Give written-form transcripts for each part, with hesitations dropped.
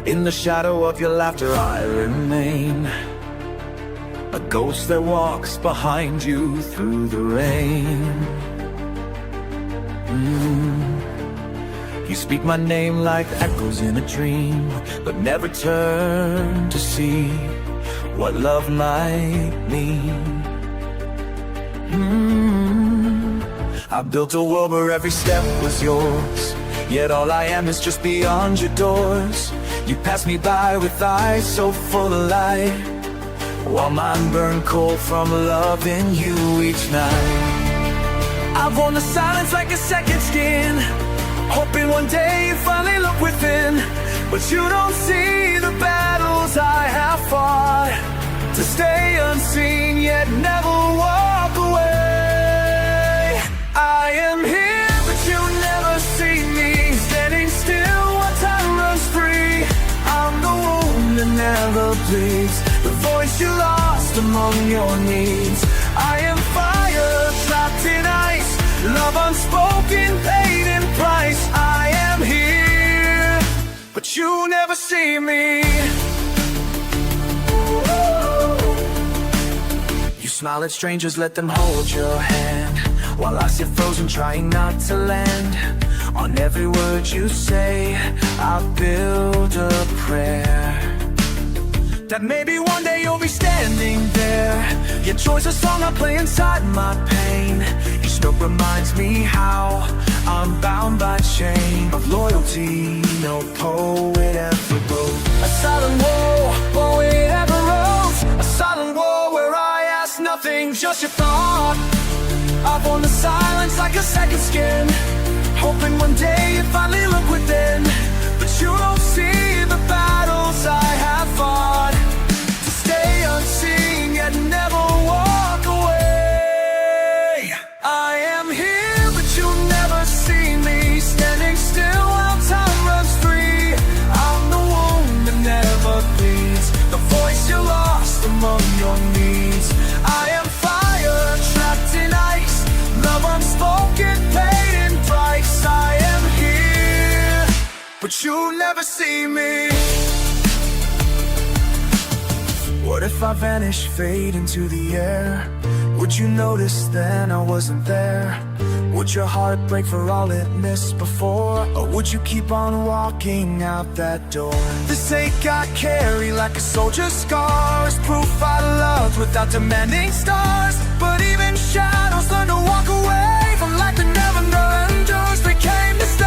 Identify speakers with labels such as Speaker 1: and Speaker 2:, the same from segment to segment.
Speaker 1: In the shadow of your laughter I remain, a ghost that walks behind you through the rain. You speak my name like echoes in a dream, but never turn to see what love might mean. I built a world where every step was yours, yet all I am is just beyond your doors. You pass me by with eyes so full of light, while mine burn cold from loving you each night. I've worn the silence like a second skin, hoping one day you finally look within. But you don't see the battles I have fought, to stay unseen yet never walk away. I am here but you never see me, standing still while time runs free. I'm the wound that never bleeds, the voice you lost among your needs. I am fire trapped in ice, love unspoken, paid in price. I am here, but you never see me. You smile at strangers, let them hold your hand, while I sit frozen trying not to land. On every word you say, I build a prayer, that maybe one day you'll be standing there. Your choice a song I play inside my pain. Each note reminds me how I'm bound by chain of loyalty no poet ever wrote. A silent war, poet ever wrote. A silent war where I ask nothing, just your thought. I've worn the silence like a second skin, hoping one day you finally look within. But you don't see the battles I have fought, to stay unseen yet never walk away. I am here but you never see me, standing still while time runs free. I'm the wound that never bleeds, the voice you lost among your needs. I am fire trapped in ice, love unspoken, paid in price. I am here but you never see me. What if I vanish, fade into the air? Would you notice then I wasn't there? Would your heart break for all it missed before? Or would you keep on walking out that door? This ache I carry like a soldier's scars, proof I loved without demanding stars. But even shadows learn to walk away from life that never endures, became to stay.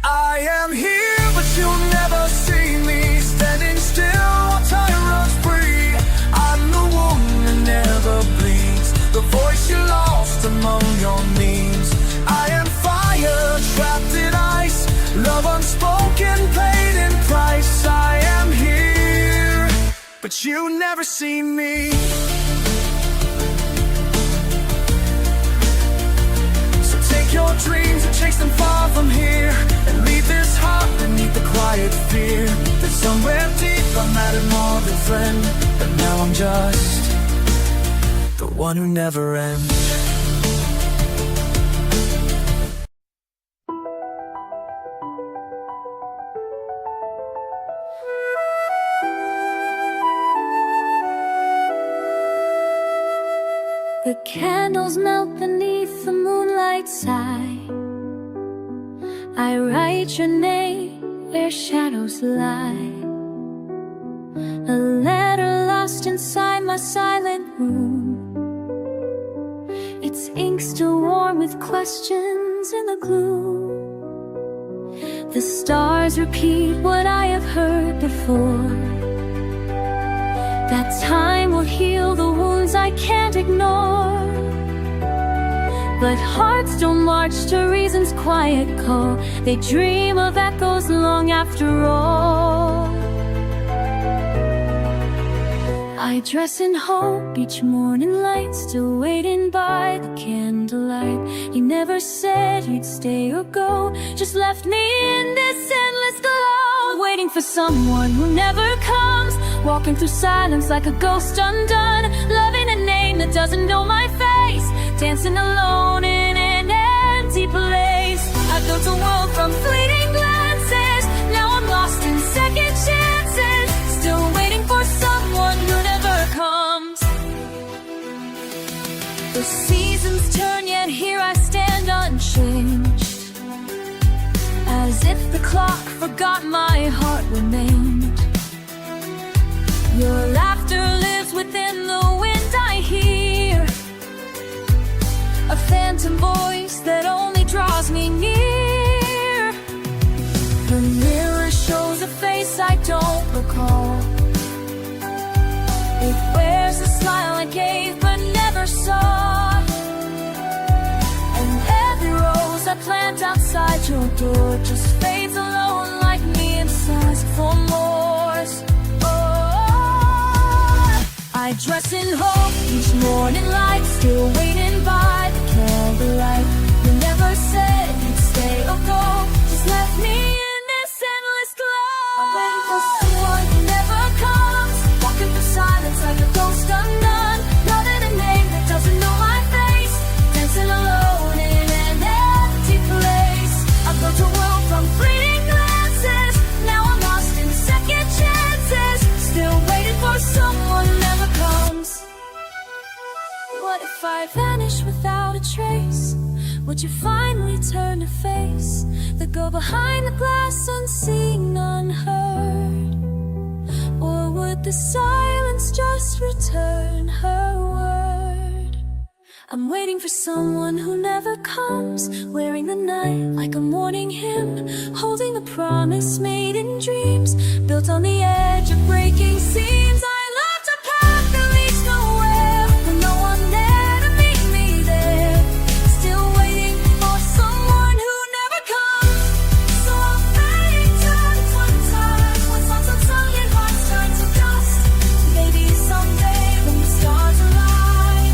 Speaker 1: I am here but you'll never see me, standing still while time runs free. I'm the wound that never bleeds, the voice you lost among your needs. I am fire trapped in ice, love unspoken, paid in price. I am here but you never see me. So take your dreams and chase them far from here, and leave this heart beneath the quiet fear that somewhere deep I mattered more than friend. But now I'm just the one who never ends.
Speaker 2: The candles melt beneath the moonlight side. I write your name where shadows lie. A letter lost inside my silent room. Its ink still warm with questions in the gloom. The stars repeat what I have heard before, that time will heal the wounds I can't ignore. But hearts don't march to reason's quiet call, they dream of echoes long after all. I dress in hope each morning light, still waiting by the candlelight. He never said he'd stay or go, just left me in this endless glow, waiting for someone who never comes, walking through silence like a ghost undone, loving a name that doesn't know my face, dancing alone in an empty place. I built a world from fleeting glances, now I'm lost if the clock forgot, my heart remained. Your laughter lives within the wind I hear, a phantom voice that only draws me near. The mirror shows a face I don't recall. It wears a smile I gave but never saw. And every rose I plant outside your door just fades alone like me and sighs for more. Oh, I dress in hope, each morning light, still waiting by the candlelight. You never said you'd stay or go, just left me in this endless glow. I'm waiting for someone who never comes, walking through silence like a ghost undone. Loving a name that doesn't know my face, dancing alone in an empty place. I've built a world from fleeting glances, now I'm lost in second chances, still waiting for someone who never comes. What if I vanish without a trace? Would you finally turn to face the girl behind the glass, unseen, unheard? Or would the silence just return her word? I'm waiting for someone who never comes, wearing the night like a morning hymn, holding the promise made in dreams, built on the edge of breaking seams. I left a path that leads nowhere, with no one there to meet me there. Still waiting for someone who never comes. So I'll fade to the one time when songs unsung and hearts turn to dust. Maybe someday when the stars align,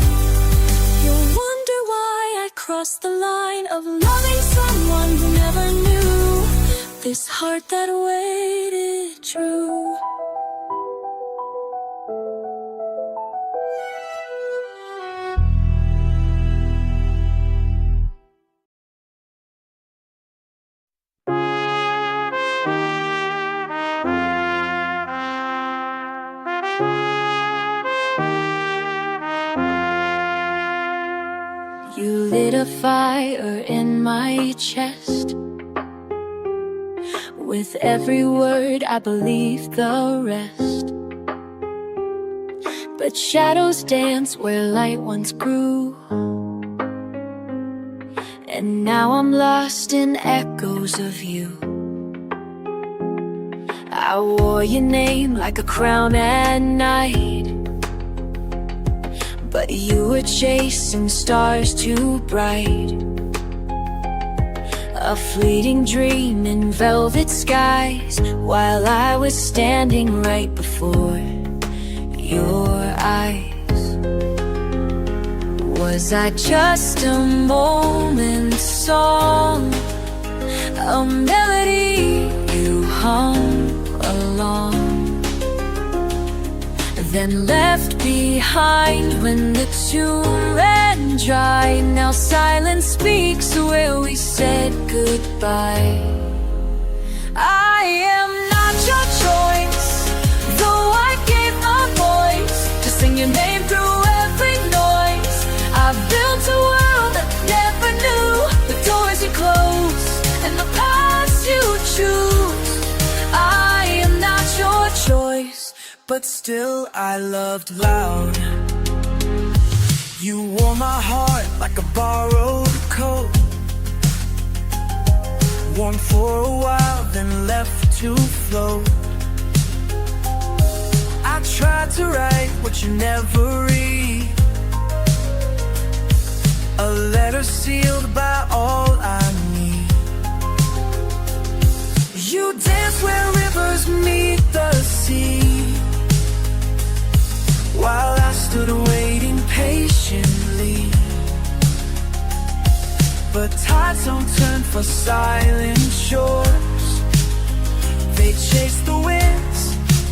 Speaker 2: you'll wonder why I crossed the line of loving someone who never knew this heart that waited true. You lit a fire in my chest. With every word I believed the rest. But shadows dance where light once grew, and now I'm lost in echoes of you. I wore your name like a crown at night, but you were chasing stars too bright. A fleeting dream in velvet skies, while I was standing right before your eyes. Was I just a moment's song, a melody you hum along, then left behind when the tune ran dry? Now silence speaks where we said goodbye. I am not your choice, though I gave my voice to sing your name through every noise. I've built a world that never knew the doors you close and the paths you choose. I am not your choice, but still I loved loud. You wore my heart like a borrowed coat, worn for a while then left to float. I tried to write what you never read, a letter sealed by all I need. You dance where rivers meet the sea, while I stood waiting patiently. But tides don't turn for silent shores, they chase the winds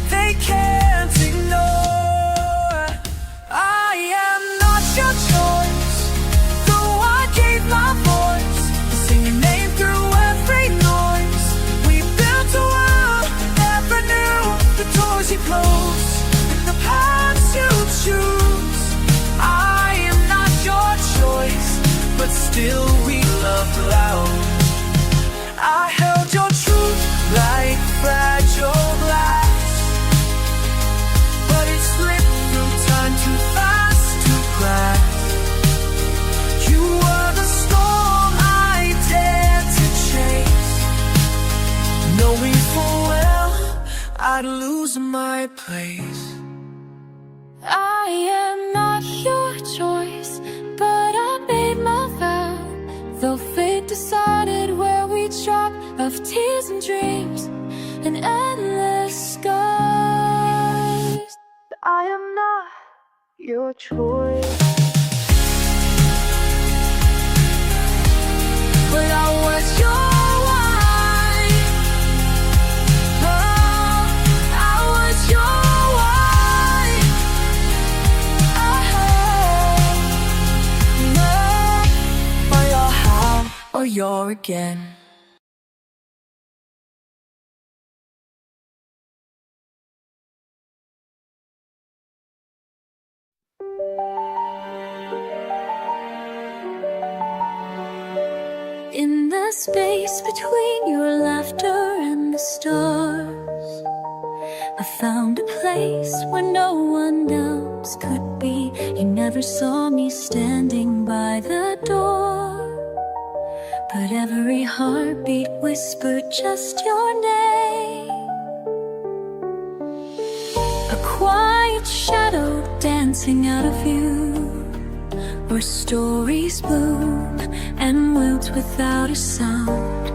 Speaker 2: they can't ignore. I am not your choice, though I gave my voice to sing your name through every noise. We built a world never knew the doors you closed and the paths you choose. I am not your choice, but still we loved loud. I held your
Speaker 1: I'd lose my place.
Speaker 2: I am not your choice, but I made my vow. Though fate decided where we'd drop, of tears and dreams and endless skies.
Speaker 1: I am not your choice.
Speaker 2: But I was your wife. Oh, I was your wife. No, or you're how, or you're again. In the space between your laughter and the stars, I found a place where no one else could be. You never saw me standing by the door, but every heartbeat whispered just your name. A quiet shadow dancing out of you, where stories bloom and wilt without a sound.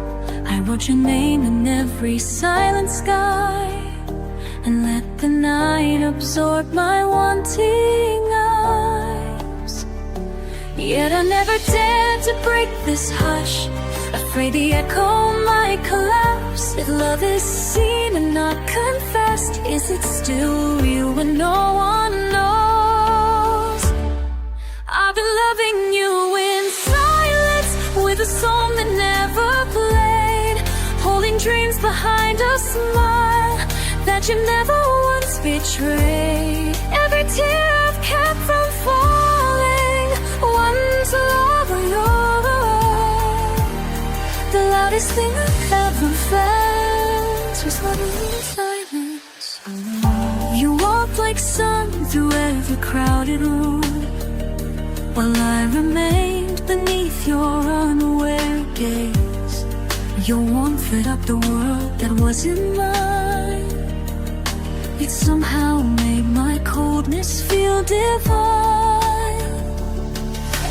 Speaker 2: I wrote your name in every silent sky, and let the night absorb my wanting eyes. Yet I never dared to break this hush, afraid the echo might collapse. If love is seen and not confessed, is it still real when no one knows? I've been loving you in silence, with a song that never played, holding dreams behind a smile that you never once betrayed. Every tear I've kept from falling, once love on your own. The loudest thing I've ever felt was loving you in silence. You walk like sun through every crowded room, while I remained beneath your unaware gaze. Your warmth lit up the world that wasn't mine. It somehow made my coldness feel divine.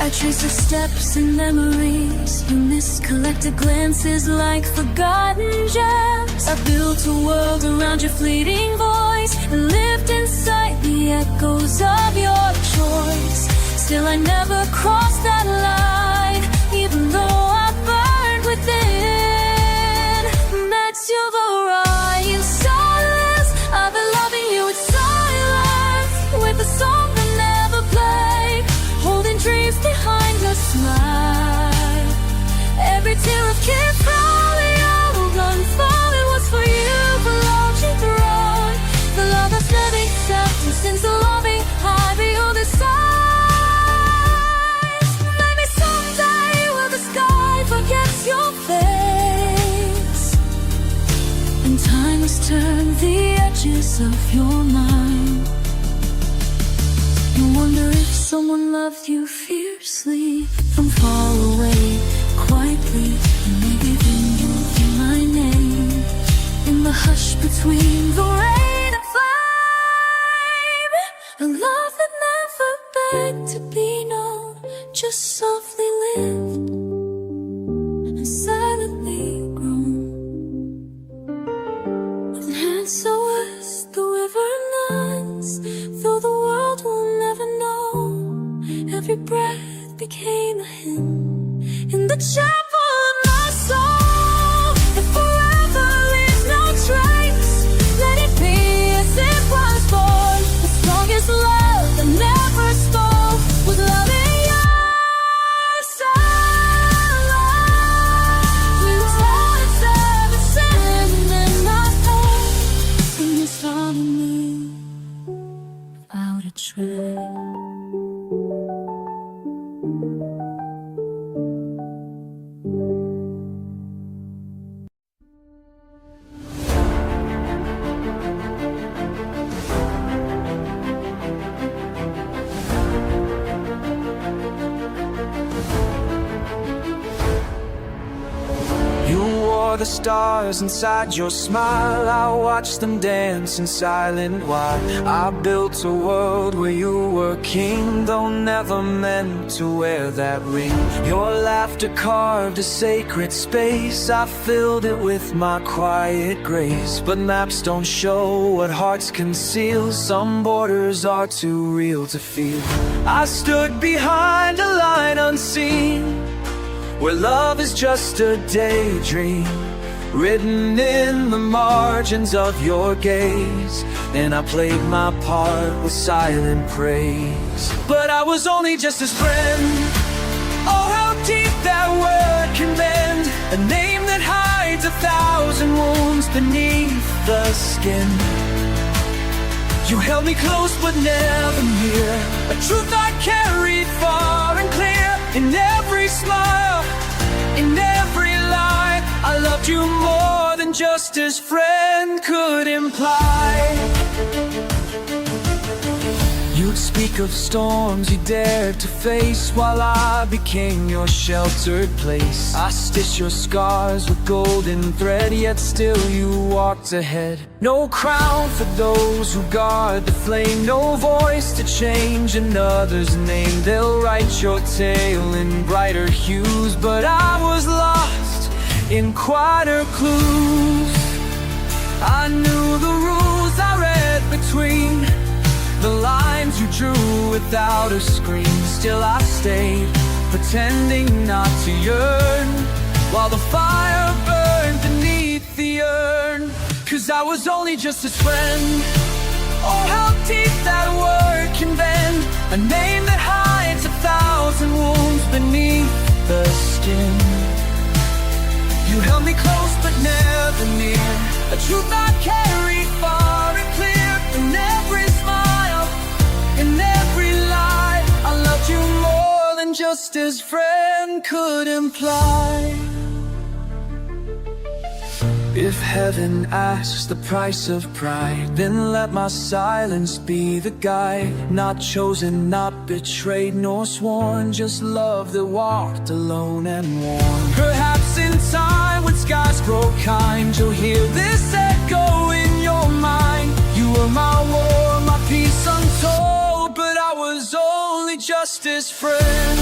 Speaker 2: I trace the steps and memories you missed, collected glances like forgotten gems. I built a world around your fleeting voice, and lived inside the echoes of your choice. Still I never crossed that line, even though I burned within. That silver eye in silence, I've been loving you in silence, with a song that never played, holding dreams behind a smile. Every tear I've kept falling, all unfolded was for you, belonged to the throne. The love that's never accepted since the loving high beyond the sun. Forgets your face, and time has turned the edges of your mind. You wonder if someone loved you fiercely from far away, quietly, and maybe then you'll hear my name in the hush between the rain and flame. A love that never begged to be known, just softly lived, silently grown. With hands so west, the river nuns, though the world will never know. Every breath became a hymn in the chapel of my soul. If forever leaves no trace, let it be as it was born. The strongest love that never spoke was love in your silence. We was ever sin in my pain, and you saw me without a trace.
Speaker 1: the stars inside your smile. I watched them dance in silent while I built a world where you were king, though never meant to wear that ring. Your laughter carved a sacred space. I filled it with my quiet grace. But maps don't show what hearts conceal. Some borders are too real to feel. I stood behind a line unseen, where love is just a daydream, written in the margins of your gaze. And I played my part with silent praise. But I was only just his friend. Oh, how deep that word can bend. A name that hides 1,000 wounds beneath the skin. You held me close but never near, a truth I carried far and clear. In every smile, in every lie, I loved you more than just as friend could imply. You'd speak of storms you dared to face, while I became your sheltered place. I stitched your scars with golden thread, yet still you walked ahead. No crown for those who guard the flame, no voice to change another's name. They'll write your tale in brighter hues, but I was lost in quieter clues. I knew the rules I read between the lines you drew without a screen. Still I stayed, pretending not to yearn, while the fire burned beneath the urn. 'Cause I was only just his friend. Oh, how deep that word can bend. A name that hides 1,000 wounds beneath the skin. You held me close but never near, a truth I carried far and clear. In every smile, in every lie, I loved you more than just as friend could imply. If heaven asks the price of pride, then let my silence be the guide. Not chosen, not betrayed, nor sworn, just love that walked alone and worn. Perhaps in time, when skies grow kind, you'll hear this echo in your mind. You were my war, my peace untold, but I was only just his friend.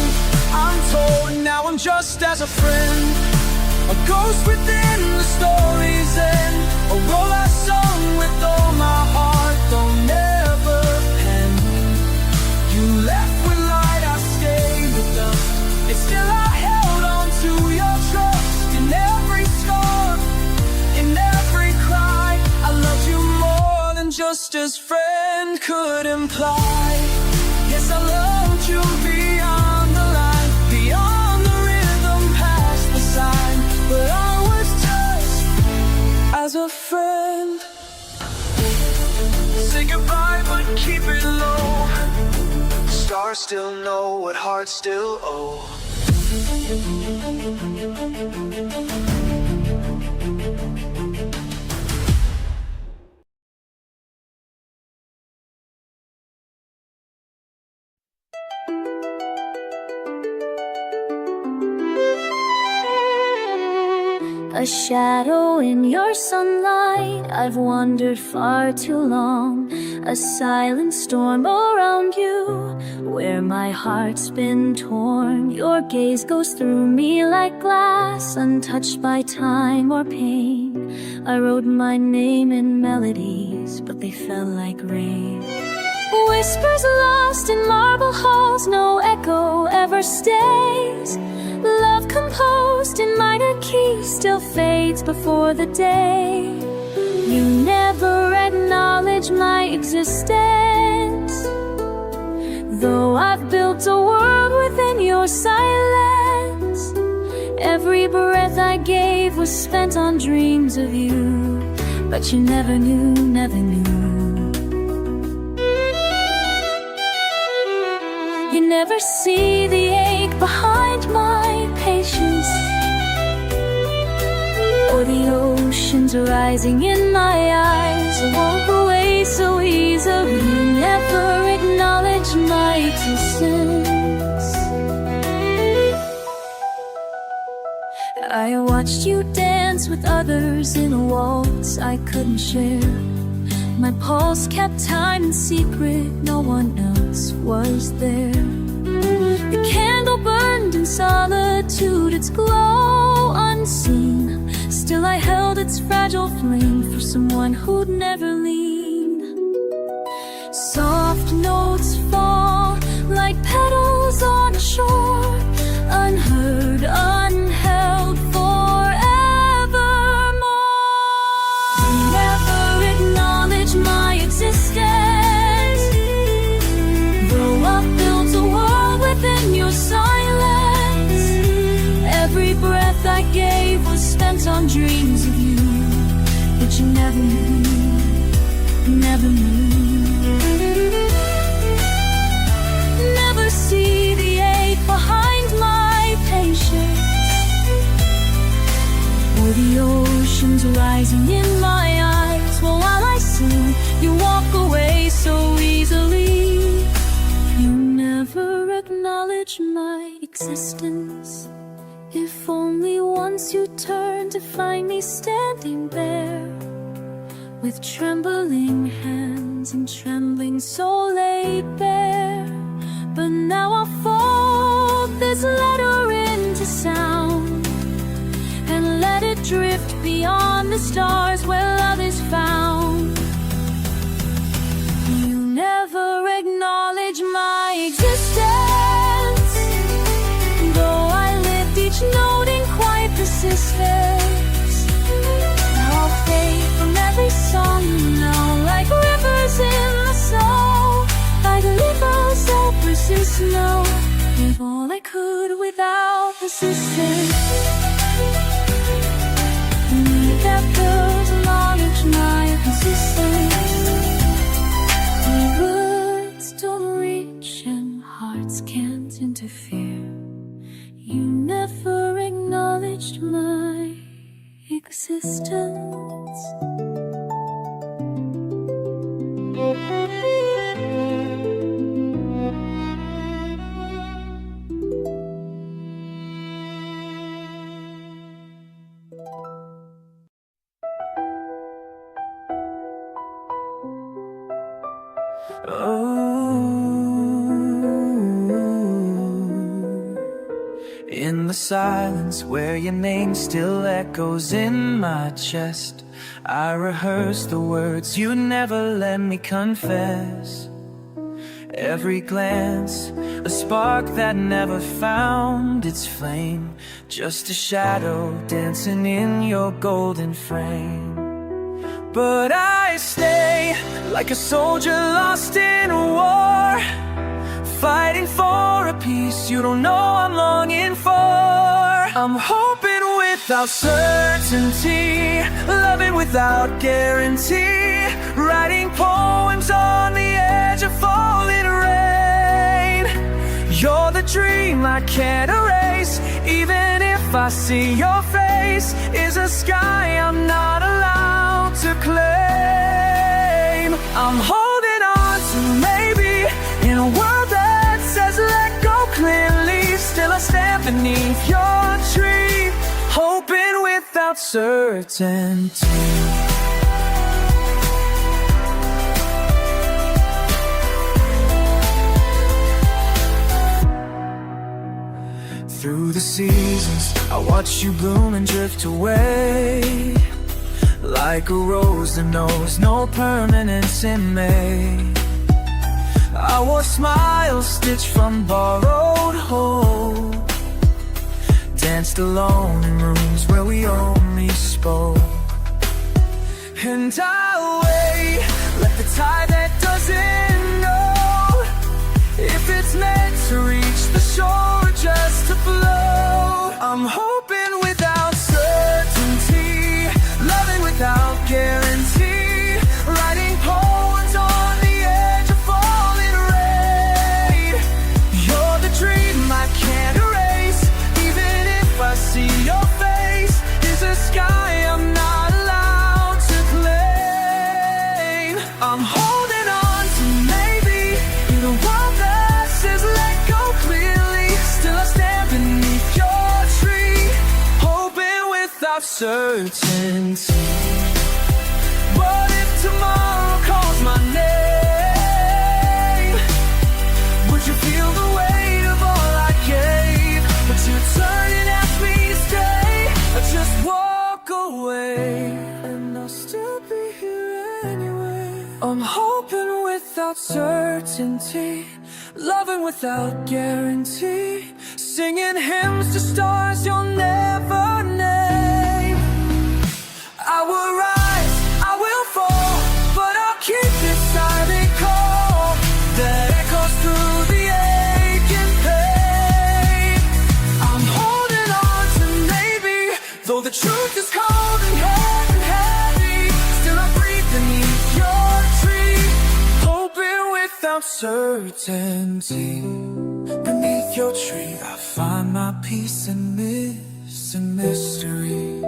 Speaker 1: I'm told now I'm just as a friend, a ghost within the story's end, a role I sung with all my heart, though never pen. You left with light, I stayed with dust, and still I held on to your trust. In every storm, in every cry, I loved you more than just as friend could imply. Yes, I loved you beyond the line, beyond the rhythm, past the sign. But I was just as a friend. Say goodbye but keep it low. Stars still know what hearts still owe.
Speaker 2: A shadow in your sunlight, I've wandered far too long. A silent storm around you, where my heart's been torn. Your gaze goes through me like glass, untouched by time or pain. I wrote my name in melodies, but they fell like rain. Whispers lost in marble halls, no echo ever stays. Love composed in minor keys still fades before the day. You never acknowledge my existence, though I've built a world within your silence. Every breath I gave was spent on dreams of you, but you never knew, never knew. You never see the ache behind my patience, or the oceans rising in my eyes. I walk away so easily. You never acknowledge my existence. I watched you dance dance with others in a waltz I couldn't share. My pulse kept time in secret, no one else was there. The candle burned in solitude, its glow unseen. Still I held its fragile flame for someone who'd never lean. Soft notes fall like petals on a shore, unheard, unheld forevermore. You never acknowledge my existence, though I've built a world within your silence. Every breath I gave was spent on dreams of you that you never knew, never knew. Never see the ache behind my patience, or the oceans rising in my eyes. While I sing, you walk away so easily. You never acknowledge my existence. If only once you turn to find me standing there, with trembling hands and trembling soul laid bare. But now I'll fold this letter into sound and let it drift beyond the stars where love is found. You never acknowledge my existence, though I lived each note in quiet persistence. Now I'll fade from every song you know, like rivers in the snow, like rivers that persist. No, gave all I could without resistance. Need that girl to acknowledge my existence. Words don't reach and hearts can't interfere. You never acknowledged my existence.
Speaker 1: In the silence where your name still echoes in my chest, I rehearse the words you never let me confess. Every glance, a spark that never found its flame, just a shadow dancing in your golden frame. But I stay like a soldier lost in a war, fighting for a peace you don't know I'm longing for. I'm hoping without certainty, loving without guarantee, writing poems on the edge of falling rain. You're the dream I can't erase, even if I see your face is a sky I'm not allowed to claim. I'm holding on to maybe in a world that says let go clearly. Still I stand beneath your tree, hoping without certainty. Through the seasons, I watch you bloom and drift away, like a rose that knows no permanence in May. I wore smiles stitched from borrowed hope, danced alone in rooms where we only spoke. And I'll wait, let the tide that doesn't know if it's meant to reach the shore, just to flow. I'm hoping without certainty, loving without guarantee, writing poems on the edge of falling rain. You're the dream I can't erase, even if I see your face is a sky I'm not allowed to claim. I'm holding on to without certainty. What if tomorrow calls my name? Would you feel the weight of all I gave? Would you turn and ask me to stay, or just walk away? And I'll still be here anyway. I'm hoping without certainty, loving without guarantee, singing hymns to stars you'll never name. I will rise, I will fall, but I'll keep this silent call that echoes through the aching pain. I'm holding on to maybe, though the truth is cold and heavy. Still I breathe beneath your tree, hoping without certainty. Beneath your tree I find my peace and missing mystery.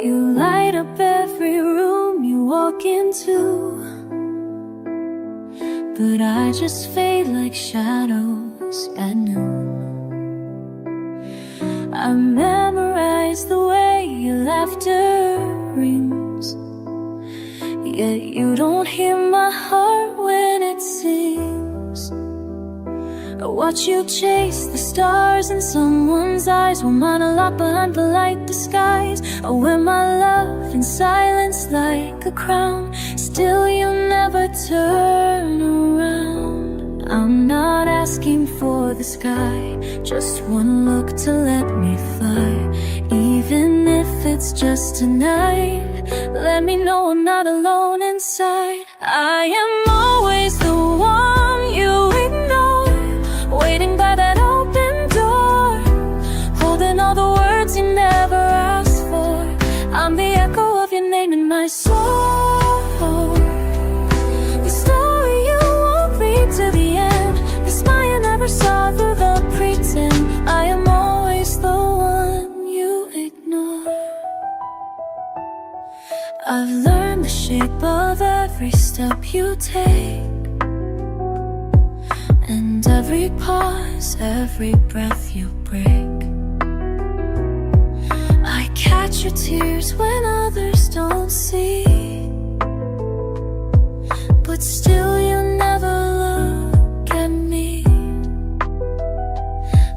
Speaker 2: You light up every room you walk into, but I just fade like shadows at noon. I memorize the way your laughter rings, yet you don't hear my heart when it sings. I watch you chase the stars in someone's eyes, while mine are locked behind polite disguise. I wear my love in silence like a crown, still you never turn around. I'm not asking for the sky, just one look to let me fly. Even if it's just tonight, let me know I'm not alone inside. I am always the one you ignore, waiting by that open door, holding all the words you never asked for. I'm the echo of your name in my soul, the story you won't read to the end, the smile you never saw through the pretend. I am always the one you ignore. I've learned the shape of every step you take, and every pause, every breath you break. I catch your tears when others don't see, but still you never look at me.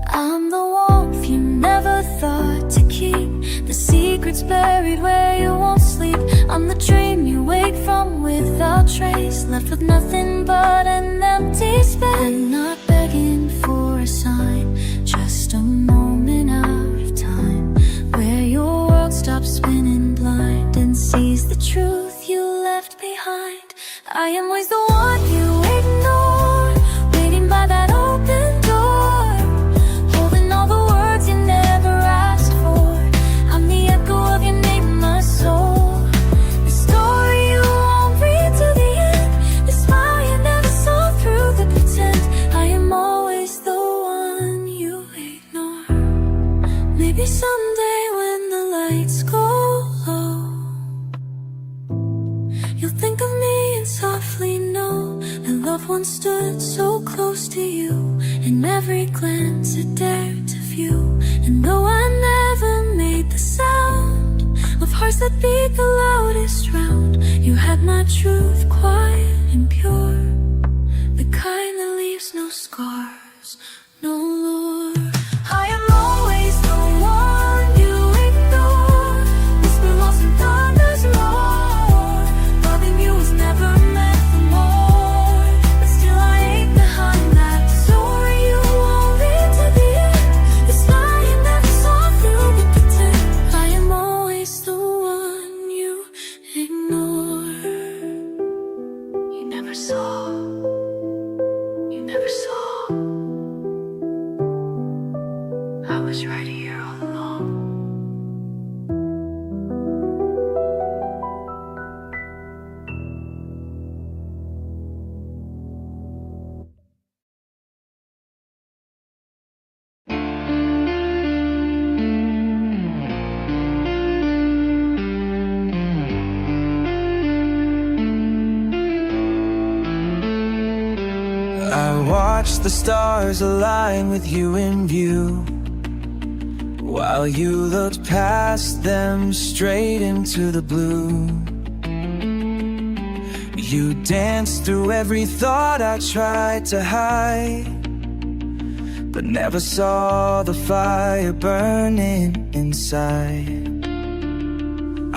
Speaker 2: I'm the warmth you never thought to keep, the secrets buried where you won't sleep. I'm the dream you wake from without trace, left with nothing but an empty space. I'm not begging for a sign, just a moment out of time, where your world stops spinning blind and sees the truth you left behind. I am always the one you ignore, waiting by that open door, holding all the words you never asked for. I'm the echo of your name in my soul, the story you won't read to the end, the smile you never saw through the pretend. I am always the one you ignore. Maybe someday when the lights go low, you'll think of me and softly know that love once stood so close to you. In every glance it dared to view, and though I never made the sound of hearts that beat the loudest round, you had my truth quiet and pure, the kind that leaves no scars, no lure. I am always the one you ignore, whisper lost in thunder's roar. Loving you was never meant for more, but still I ache behind that story you won't read to the end, the smile you never saw through the pretend. I am always the one you ignore. You never saw, you never saw. I was right here all along.
Speaker 1: watched the stars align with you in view, while you looked past them straight into the blue. You danced through every thought I tried to hide, but never saw the fire burning inside.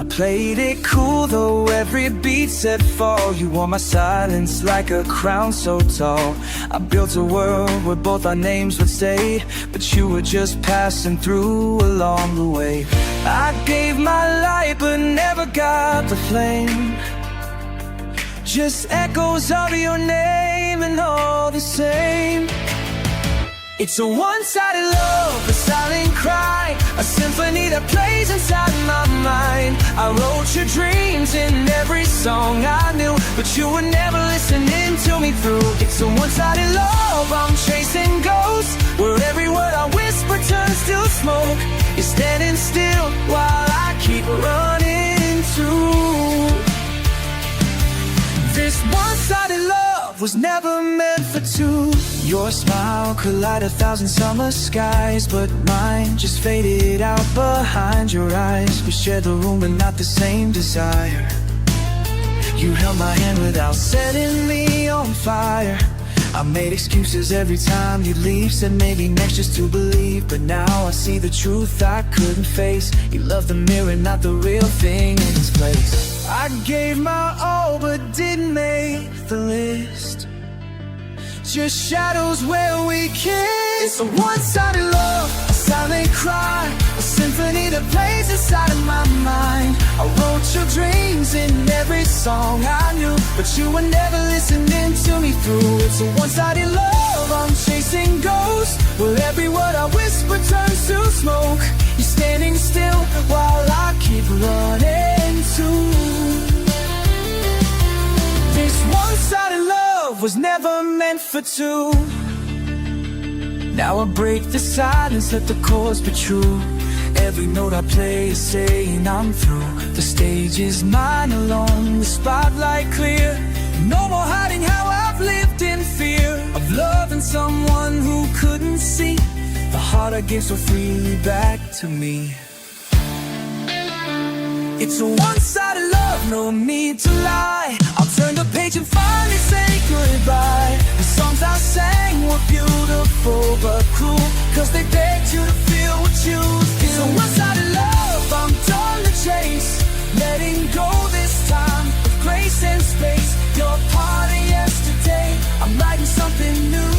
Speaker 1: I played it cool though every beat said fall. You wore my silence like a crown so tall. I built a world where both our names would stay, but you were just passing through along the way. I gave my light but never got the flame, just echoes of your name and all the same. It's a one-sided love, a silent cry, a symphony that plays inside my mind. I wrote your dreams in every song I knew, but you were never listening to me through. It's a one-sided love, I'm chasing ghosts, where every word I whisper turns to smoke. You're standing still while I keep running too. This one-sided love was never meant for two. Your smile could light 1,000 summer skies, but mine just faded out behind your eyes. We shared the room but not the same desire. You held my hand without setting me on fire. I made excuses every time you'd leave, said maybe next just to believe, but now I see the truth I couldn't face. You loved the mirror, not the real thing in its place. I gave my all but didn't make the list, just shadows where we kissed. It's a one-sided love, a silent cry, a symphony that plays inside of my mind. I wrote your dreams in every song I knew, but you were never listening to me through. It's a one-sided love, I'm chasing ghosts, where every word I whisper turns to smoke. You're standing still while I keep running too. This one-sided love was never meant for two. Now I break the silence, let the chords be true. Every note I play is saying I'm through. The stage is mine alone, the spotlight clear. No more hiding how I've lived in fear of loving someone who couldn't see the heart I gave so freely back to me. It's a one-sided love, no need to lie. I'll turn the page and finally say goodbye. The songs I sang were beautiful but cruel, cause they begged you to feel what you feel. It's a one-sided love, I'm done to chase, letting go this time with grace and space. You're part of yesterday, I'm writing something new.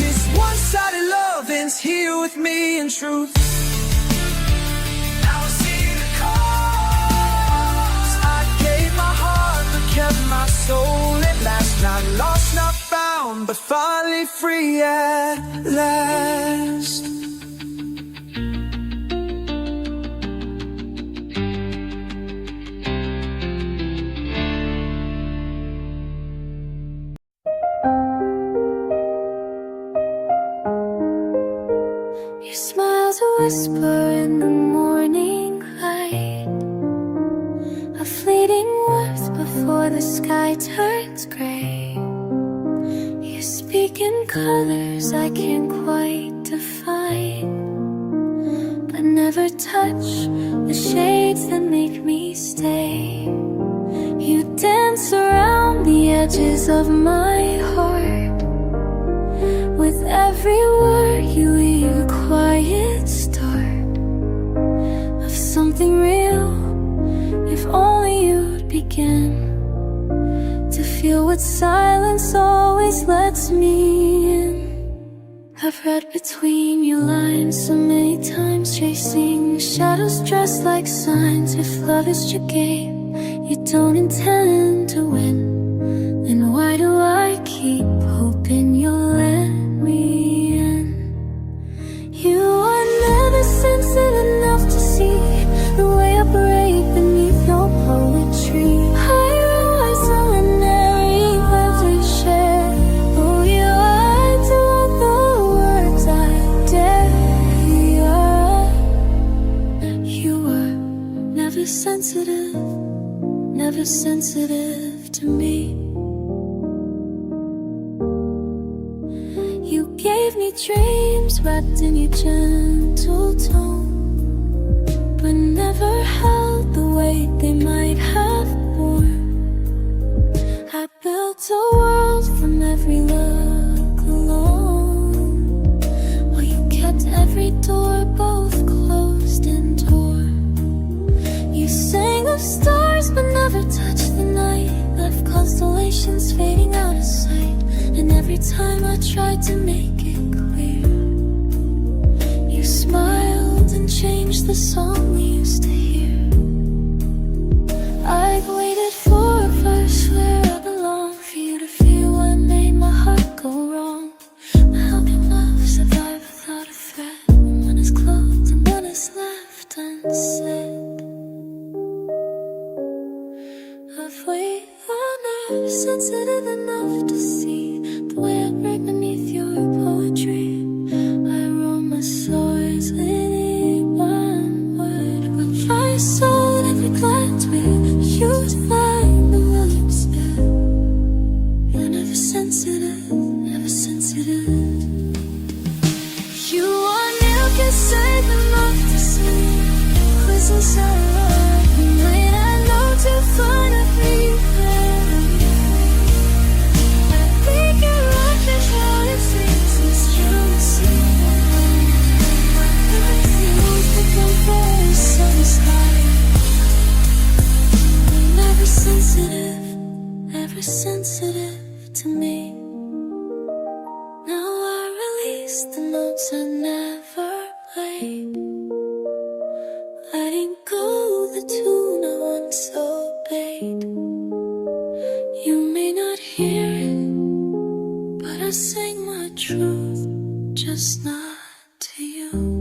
Speaker 1: This one-sided love ends here with me in truth. Kept my soul at last, not lost, not found, but finally free at last.
Speaker 2: Your smile's a whisper in the morning light, a fleeting warmth before the sky turns gray. You speak in colors I can't quite define, but never touch the shades that make me stay. You dance around the edges of my heart. With every word you leave a quiet start of something real. If only you'd begin to feel what silence always lets me in. I've read between your lines so many times, chasing shadows dressed like signs. If love is your game, you don't intend to win, then why do I keep hoping you'll let me in? You are never sensitive enough to see the way I break beneath your poetry. Higher voice on an airy web to share. Oh, you lied to all the words I dare hear. You were never sensitive to me. many dreams wrapped in your gentle tone, but never held the weight they might have borne. I built a world from every look alone, while you kept every door both closed and torn. You sang of stars but never touched the night, left constellations fading out of sight. And every time I tried to make it clear, you smiled and changed the song we used to hear. I've waited for a verse where I belong, for you to feel what made my heart go wrong. How can love survive without a threat, when one is closed and one is left unsaid? Have we all never sensitive enough to see the way I break beneath your poetry? I wrote my stories with one word, with my soul and every glance with you to find the words. You're never sensitive, never sensitive. You are milk and safe enough to see who's inside the night. I know to find a free path. I think your life is what it seems, it's you see. I refuse to compare sun's high. You're never sensitive to me. Now I release the notes I never played, letting go the tune I once obeyed. You may not hear it, but I sing my truth, just not to you.